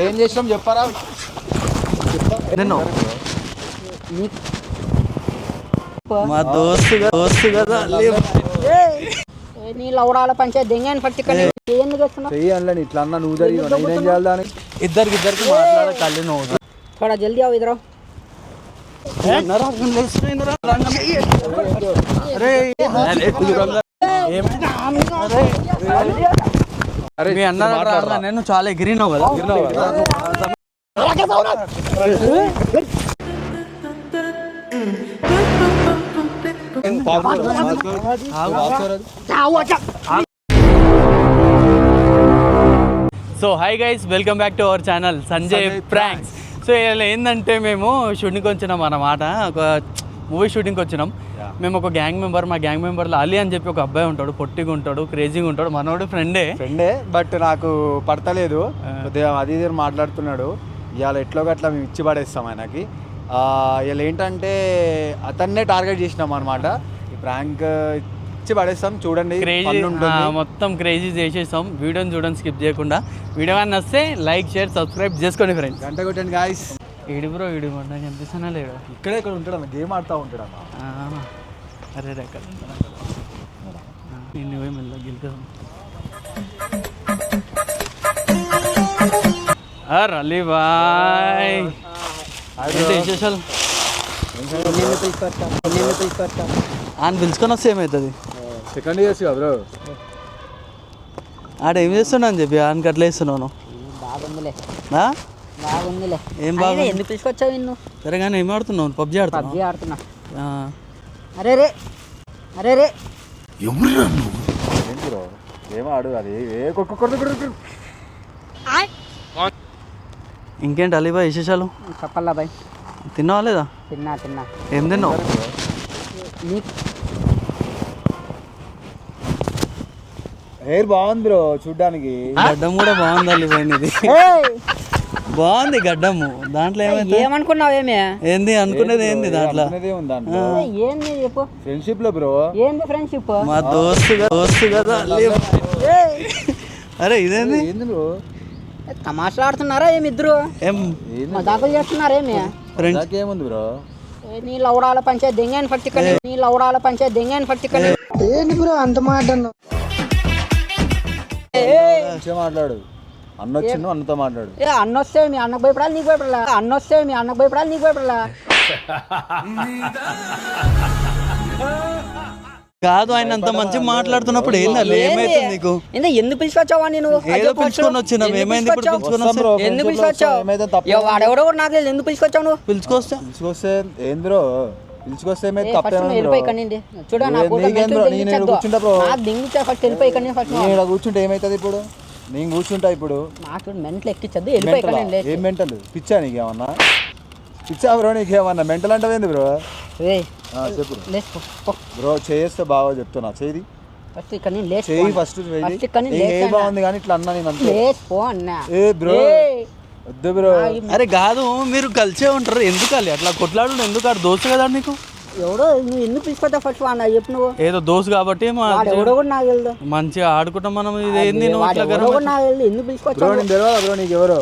ఏం చేసినాం చెప్పారా? మా దోస్తు కదా నీ లవడాల పంచాయతీ దెంగాని పట్టుకొని చెయ్యాలని ఇట్లా అన్న నువ్వు జరిగి నేనేం చేయాలి దానికి? ఇద్దరికి మాట్లాడ కళ్ళు నువ్వు थोड़ा जल्दी आओ इधर అరే మీ అన్న నేను చాలా ఎగిరినావు కదా. So hi guys, welcome back to our channel Sanjay pranks. So ఇలా ఏంటంటే మేము షూటింగ్కి వచ్చినాం అన్నమాట, ఒక మూవీ షూటింగ్కి వచ్చినాం. మేము ఒక గ్యాంగ్ మెంబర్, మా గ్యాంగ్ మెంబర్లో అలీ అని చెప్పి ఒక అబ్బాయి ఉంటాడు, పొట్టిగా ఉంటాడు, క్రేజీగా ఉంటాడు. మనోడు ఫ్రెండే బట్ నాకు పడతలేదు, కొద్దిగా అది ఇది మాట్లాడుతున్నాడు. ఇవాళ ఎట్లో గట్లా మేము ఇచ్చి పడేస్తాం ఆయనకి. ఇలా ఏంటంటే అతన్నే టార్గెట్ చేసినాం అనమాట. ఈ ప్రాంక్ ఇచ్చి పడేస్తాం, చూడండి. క్రేజీ మొత్తం క్రేజీ చేసేస్తాం. వీడియోని చూడండి స్కిప్ చేయకుండా. వీడియో కానీ వస్తే లైక్, షేర్, సబ్స్క్రైబ్ చేసుకోండి ఫ్రెండ్స్. గంట కొట్టండి గాయస్. ఏడు బ్రో ఏడు నాకు కనిపిస్తున్నా లేడు, ఇక్కడే ఇక్కడ ఉంటాడు అన్న, గేమ్ ఆడుతూ ఉంటాడు అన్న. అరే ఎక్కడ నేను మెల్ల గెలుతాను. అలీ బాయ్ విశేషాలు ఆయన పిలుచుకొని వస్తే ఏమవుతుంది? Second years bro. ఆడ ఏం చేస్తున్నా అని చెప్పి ఆయనకి అట్లా వేస్తున్నాను. ఏం బాగా ఎందుకు తీసుకొచ్చావు నిన్ను? సరే కానీ ఏం ఆడుతున్నావు? పబ్జీ ఆడుతున్నా. అరే రే అరే రే ఏంటి బ్రో ఏం ఆడు అది ఇంకేంటి అలీ బాయ్ విశేషాలు? చెప్పల్లా బాయ్. తిన్నావా లేదా? తిన్నా. ఏం తిన్నావు? హెయిర్ బాగుంది బ్రో చూడ్డానికి. గడ్డం కూడా బాగుంది అలీ బాయ్ నీది. బాగుంది గడ్డము. దాంట్లో ఏమనుకున్నావు? ఏమే ఏంది అనుకునేది? ఏంది దాంట్లో? ఏంది చెప్పు. ఫ్రెండ్షిప్ లో బ్రో. ఏంది ఫ్రెండ్షిప్? మా దోస్తు కదా. అరే ఇదేంది? ఏంది బ్రో తమాషలాడుతున్నారా ఏమిద్దరు? మజాకులు చేస్తున్నారా ఏమి? ఫ్రెండ్స్ ఏముంది బ్రో? నీ లవడాల పంచాయతీ దెంగాని పట్టుకొని ఏంటి బ్రో అంత మాట మాట్లాడు. అన్నొచ్చిండు, అన్నతో మాట్లాడు. అన్నొస్తే మీ అన్నకు భయపడాలి, నీకు భయపడాలా? కాదు, ఆయన అంత మంచిగా మాట్లాడుతున్నప్పుడు ఏంది ఏమైతుంది నీకు? ఎందుకు పిలుచుకొచ్చావా? నేను ఏదో పిలుచుకొని వచ్చినాం. ఏమైంది ఇప్పుడు పిలుచుకొని? ఎందుకు పిలుచుకొచ్చావు? వాడెవడో నాకు తెలియదు. ఎందుకు పిలుచుకొచ్చావు నువ్వు? పిలుచుకొస్తే ఏం బ్రో? పిలుచుకొస్తే కూర్చుంటే ఏమైతుంది ఇప్పుడు? నేను కూర్చుంటా ఇప్పుడు. మెంటల్ ఎక్కించద్దు. ఏం మెంటల్? పిచ్చా నీకేమన్నా? పిచ్చా బ్రో నీకేమన్నా? మెంటల్ అంటావేంది బ్రో? చెప్పు బ్రో. చేస్తే బాగా చెప్తున్నా. చేయి ఫస్ట్. బాగుంది కానీ ఇట్లా అన్నా నేను బ్రో. వద్దు బ్రో. అరే కాదు, మీరు కలిసే ఉంటారు ఎందుకు? అట్లా కొట్లాడు ఎందుకు? ఆడు దోస్తు కదా నీకు. ఎవడో నువ్వు ఎందుకు తీసుకొచ్చావు ఫస్ట్ అన్న చెప్పు. నువ్వు ఏదో దోస్తు కాబట్టి మంచిగా ఆడుకుంటాం మనం. ఇది ఏంది నువ్వు అట్లా ఎందుకు తీసుకొచ్చావు? నీకు ఎవరో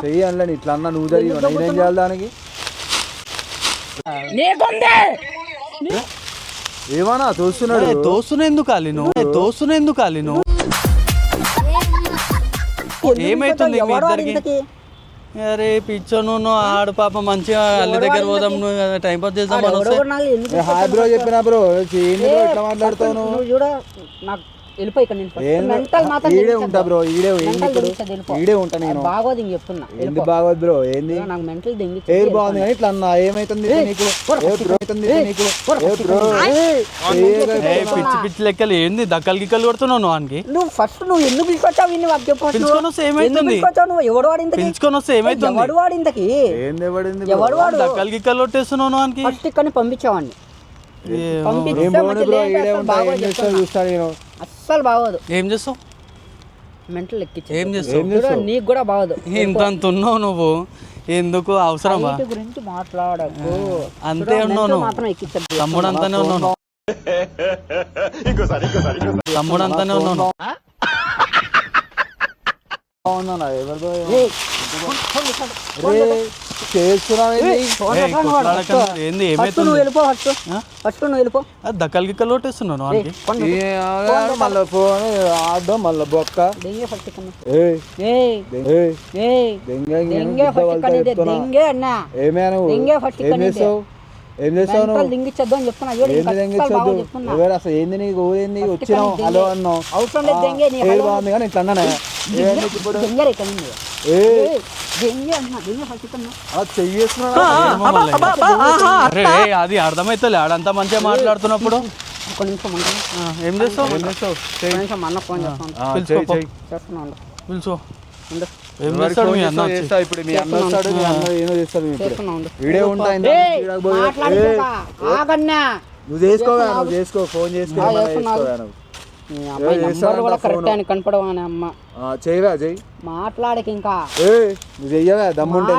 చెయ్యాలని ఇట్లా అన్నా నువ్వు జరిగి నేనేం చేయాలి దానికి? ఏమన్నా తోస్తున్నాడు? దోస్తున్నా ఎందుకు కాలి నువ్వు? ఏమైతుంది మీ ఇద్దరికి? అరే పిచ్చోను ఆడు పాప మంచిగా అల్లి దగ్గర పోదాం, టైం పాస్ చేద్దాం. హాయ్ బ్రో చెప్పినా బ్రో. ఎట్లా మాట్లాడుతావు నువ్వు? ఈడే ఉంటా బ్రో. ఈడే ఉంటా నేను. చెప్తున్నా ఎందుకు బాగోదు బ్రో? ఏంది ఎయిర్ బాగుంది కానీ ఇట్లా అన్నా ఏమైతుంది నీకు? పిచ్చి పిచ్చి లెక్కలు ఏంది? దక్కలు గిక్కలు కొడుతున్నావు నువ్వు వానికి. నువ్వు ఫస్ట్ నువ్వు ఎందుకు పిలుచుకొచ్చావు? పిలుచుకొని వస్తే ఏమైతుంది? పిలుచుకొని వస్తే ఏమైతుంది? దక్కలు గిక్కలు కొట్టేస్తున్నావు నువ్వు వానికి. ఫస్ట్ ఇక్కడ పంపించావాడిని. అస్సలు బాగోదు. ఏం చేస్తావు? మెంటల్ ఎక్కించు. ఏం చేస్తావు? నీకు కూడా బాగోదు. ఇంత ఉన్నావు నువ్వు, ఎందుకు అవసరమా? గురించి మాట్లాడకు. అంతే ఉన్నావు నువ్వు. తమ్ముడు అంతానే ఉన్నావు. తమ్ముడు అంతానే ఉన్నాను. బాగుందన్నా ఎవరిదో చేస్తున్నావు ఏంది ఫస్ట్ నువ్వు వెళ్ళిపో ఫస్ట్ నువ్వు వెళ్ళిపో దక్కలు గిక్కలు కొట్టేస్తున్నాను మళ్ళీ ఫోన్ ఆడడం మళ్ళీ బొక్క దెంగే ఫస్ట్ ఏమే నువ్వు ఏం చేస్తావు ఏం చేస్తావు నువ్వు దింగిచ్చేద్దాం చెప్తున్నా ఎవరు అసలు ఏంది నీకు ఊరేంది వచ్చినావు హలో అన్నావు అవసరం లేదు దెంగే నీ ఏది బాగుంది కానీ ఇట్లా అన్నానే ఇప్పుడు దెంగే రే కన్నా దెంగే అన్నా దెంగే ఫస్ట్ కన్నా అరే అది అర్థమైతే ఆడంతా మంచిగా మాట్లాడుతున్నప్పుడు ఒక నిమిషం ఏం చేస్తావు మా అన్న ఫోన్ చేస్తాను చేస్తున్నాను పిలుచో ఉండు ఏం చేస్తాడు మీ అన్న వచ్చి? ఇప్పుడు మీ అన్న వస్తాడు మీ అన్న ఏమో చేస్తాడు చేస్తున్నాను వీడియో ఉంటాయి ఆగన్నా నువ్వు చేసుకో ఫోన్ చేసుకో నంబర్ కూడా కరెక్ట్ అని కనపడవాని అమ్మ చేయవా చెయ్యి మాట్లాడక ఇంకా నువ్వు చెయ్యవా దమ్ముంటే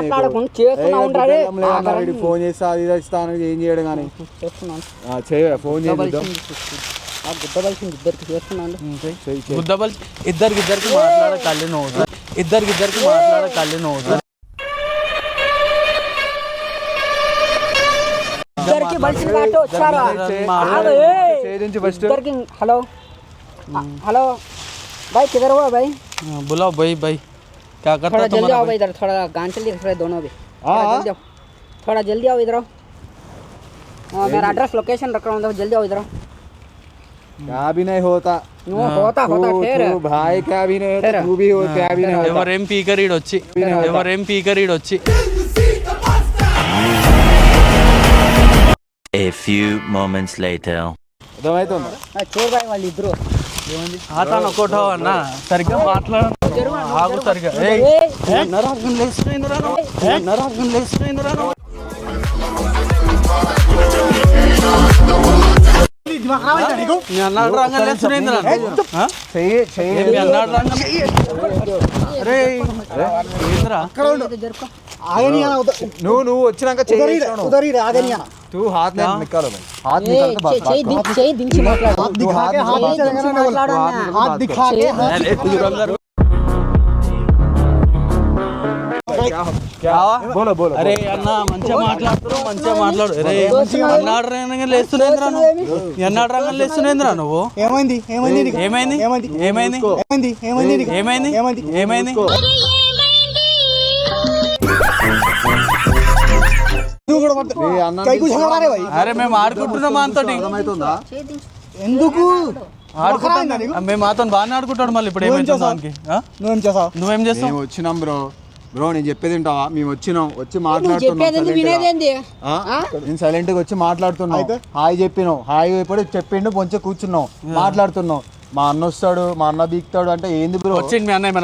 ఫోన్ చేస్తా అది ఇస్తాను ఏం చేయడం కానీ చేస్తున్నాను చేయవా ఫోన్ చేద్దాం గుద్ద కలిసి ఇద్దరికి చేస్తున్నాను గుద్దబల్ ఇద్దరికి మాట్లాడ కళ్ళు నవ్వు ఇద్దరికి మాట్లాడ కళ్ళు నవ్వు ఇద్దరికి బలిసిన కాబట్టి వచ్చారా ఇద్దరికి హలో हेलो भाई किधर हो भाई बुलाओ भाई क्या करता थोड़ा जल्दी तुम्हारा आओ भाई इधर थोड़ा गान चल रहा है दोनों भी थोड़ा जल्दी आओ इधर मेरा एड्रेस लोकेशन रख रहा हूँ जल्दी आओ इधर क्या भी नहीं होता होता फिर भाई क्या भी नहीं होता तू भी हो क्या भी नहीं होता ఎవరేం పీకరీడ్ వచ్చి A few moments later. అర్థమవుతుందా చూడు భాయ్ వాళ్ళు ఇద్దరు అతను ఒకటో అన్న సరిగ్గా మాట్లాడు ఆగు సరిగ్గా అన్నాడు రంగం లేస్తున్నా నువ్వు వచ్చినాక तू हाथ नहीं निकालो भाई हाथ निकाल के बात చేయి దించి మాట్లాడు हाथ दिखा के क्या बोलो అరే అన్న మంచిగా మాట్లాడు అరే అన్నాడు రంగం లేస్తున్నా ఎన్నాడు రంగం లేస్తున్నా నువ్వు ఏమైంది ఏమైంది అరే మేము ఆడుకుంటున్నాం అంతటి ఎందుకు మేము మాతో బాగానే ఆడుకుంటాడు మళ్ళీ ఇప్పుడు నువ్వేం చేస్తావు వచ్చినాం బ్రో నేను చెప్పేది వింటావా మేము వచ్చి మాట్లాడుతున్నాం నేను సైలెంట్ గా వచ్చి మాట్లాడుతున్నావు హాయ్ చెప్పినావు హాయ్ చెప్పిండు కొంచెం కూర్చున్నావు మాట్లాడుతున్నావు మా అన్న వస్తాడు మా అన్న బీక్తాడు అంటే ఏంది బ్రో వచ్చింది మీ అన్నయ్య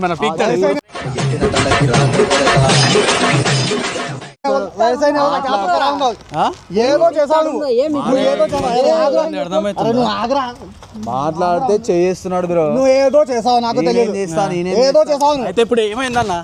మన పీక్తాడు మాట్లాడితే చేస్తున్నాడు బ్రో నువ్వు ఏదో చేసావు నాకు తెలియదు ఏదో చేసావు అయితే ఇప్పుడు ఏమైందన్నా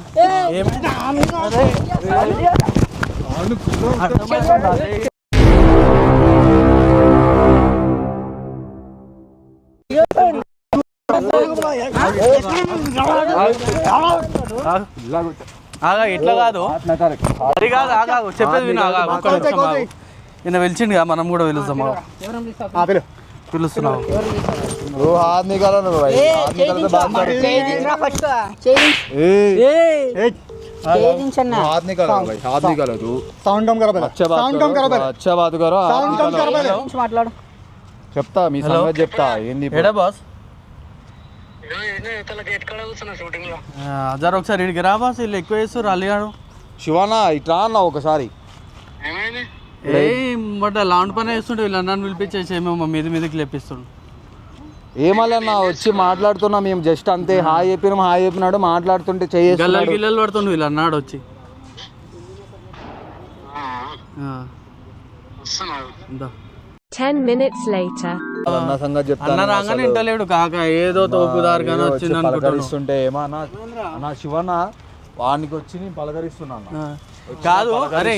ఆగా ఇట్లా కాదు అది కాదు ఆగాగు చెప్పేది విను ఆగాగు ఒక్క నిమిషం ఆగు ఈయన పిలిచిండుగా మనం కూడా పిలుస్తాం పిలుస్తున్నావు हाथ निकालो ना भाई हाथ निकालो तो बात कर हाथ निकालो भाई हाथ निकालो तू साउंड कम करो अच्छा बात करो మాట్లాడు చెప్తా మీ సంగతి చెప్తా ఏంది ఏడా బాస్ జర ఒకసారి ఇడికి రా బాస్ వీళ్ళు ఎక్కువ చేస్తారు అల్లిగాడు శివానా ఇట్లా అన్నా ఒకసారి బట్ లాంటి పని వేస్తుంటే వీళ్ళు అన్నాను పిలిపించేసి ఏమో మీదకి లేపిస్తుండు ఏమన్నా వచ్చి మాట్లాడుతున్నా మేము జస్ట్ అంతే హాయ్ చెప్పినాడు మాట్లాడుతుంటే గల్లలు గిల్లలు పడుతుండు వీళ్ళు అన్నాడు వచ్చి 10 minutes later. అన్న సంగతి చెప్తాను అన్న రాగానే ఇంటలేడు కాక ఏదో తోపుదారు కానీ వచ్చింది పలకరిస్తుంటే ఏమన్నా అన్న శివన్న వానికి వచ్చి నేను పలకరిస్తున్నాను కాదు అరే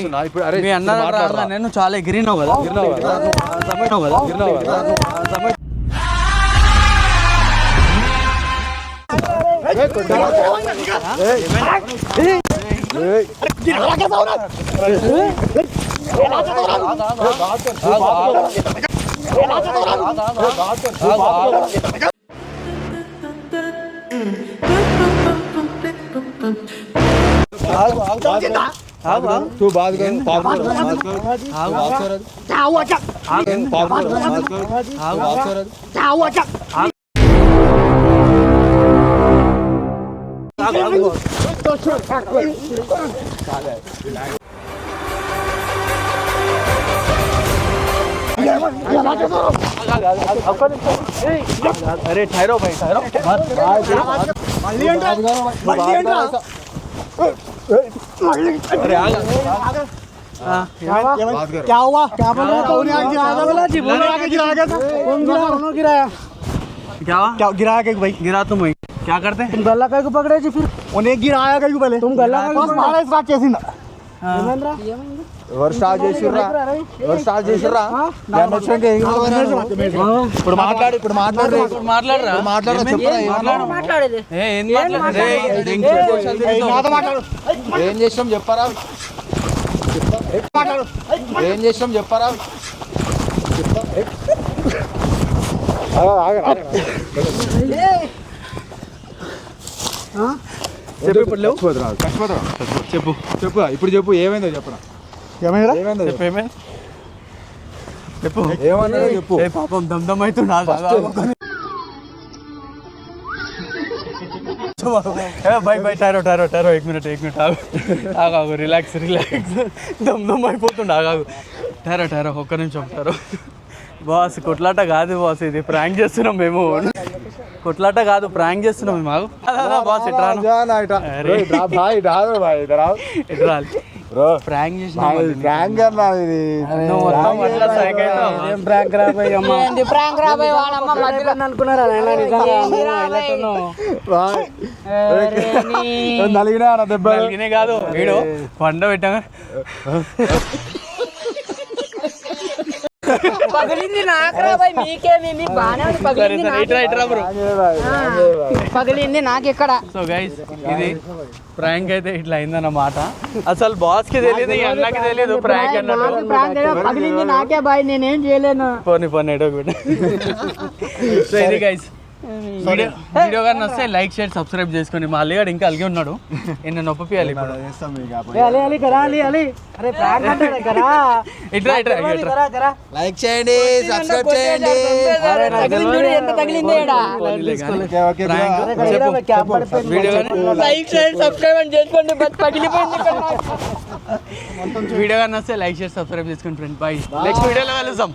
మీ అన్న రాగానే నువ్వు చాలా ఎగిరినావు కదా तू बात कर अरे ठहरो भाई ठहरो क्या हुआ क्या बोल रहे कौन गिराया बोला जी बोल रहा गिराया कौन गिराया उन्होंने गिराया क्या क्या गिराया कहीं भाई गिरा तुम वही क्या करते हैं तुम गल्ला कहीं को पकड़े जी फिर उन्हें गिराया कहीं पहले तुम गल्ला कहीं मारा स्टार्ट చేసిందా స్టార్ట్ చేసిర్రా స్టార్ట్ చేసిర్రా ఇప్పుడు మాట్లాడు మాట్లాడరా మాట్లాడేది ఏం చేసినాం చెప్పరా ఏం చేసినాం చెప్పరా చెప్పు ఇప్పుడు లేవు చెప్పు చెప్పు ఇప్పుడు చెప్పు ఏమైందో చెప్పరా ఏమైందిరా ఏమైందో చెప్పు ఏమైంది చెప్పు ఏమన్నా చెప్పు ఏ పాపం దమ్ అవుతున్నా भाई भाई ठहरो ठहरो ठहरो एक मिनट आगो रिलैक्स दम అయిపోతుండే ఆగాగు ठहरो ठहरो ఒక్క నిమిషం ठहरो బాస్ కొట్లాట కాదు బాస్ ఇది ప్రాంక్ చేస్తున్నాం మేము కొట్లాట కాదు ప్రాంక్ చేస్తున్నాం మేము బాస్ ఇట్రా ప్రాంక్ ప్రాంక్ అన్నా ఇది ప్రాంక్ రాబోయే వాళ్ళమ్మ మధ్యలో అనుకున్నారా నలిగినా దెబ్బ నలిగినే కాదు వీడు పండ పెట్టాగా పగిలింది నాకురా బాయ్ మీకేమి మీకు బాగానే ఉంది పగిలింది పగిలింది నాకు ఎక్కడ సో గైస్ ఇది ప్రాంక్ అయితే ఇట్లా అయిందన్నమాట అసలు బాస్ కి తెలియదు ఈ అన్నకి తెలియదు ప్రాంక్ అన్నట్టు పగిలింది నాకే బాయ్ నేనేం చేయలేను పోనీ ఎడో కూడా సో ఇది గైస్ వీడియో కానీ వస్తే లైక్ షేర్ సబ్స్క్రైబ్ చేసుకొని మా అల్లిగాడు ఇంకా అలిగి ఉన్నాడు నేను నొప్పియాలి ఇట్రా లైక్ చేయండి సబ్స్క్రైబ్ చేయండి ఎంత తగిలింది లైక్ షేర్ సబ్స్క్రైబ్ అని చేసుకోండి పగిలిపోయింది వీడియో కానీ వస్తే లైక్ షేర్ సబ్స్క్రైబ్ చేసుకోండి ఫ్రెండ్ బాయ్ నెక్స్ట్ వీడియోలో కలుద్దాం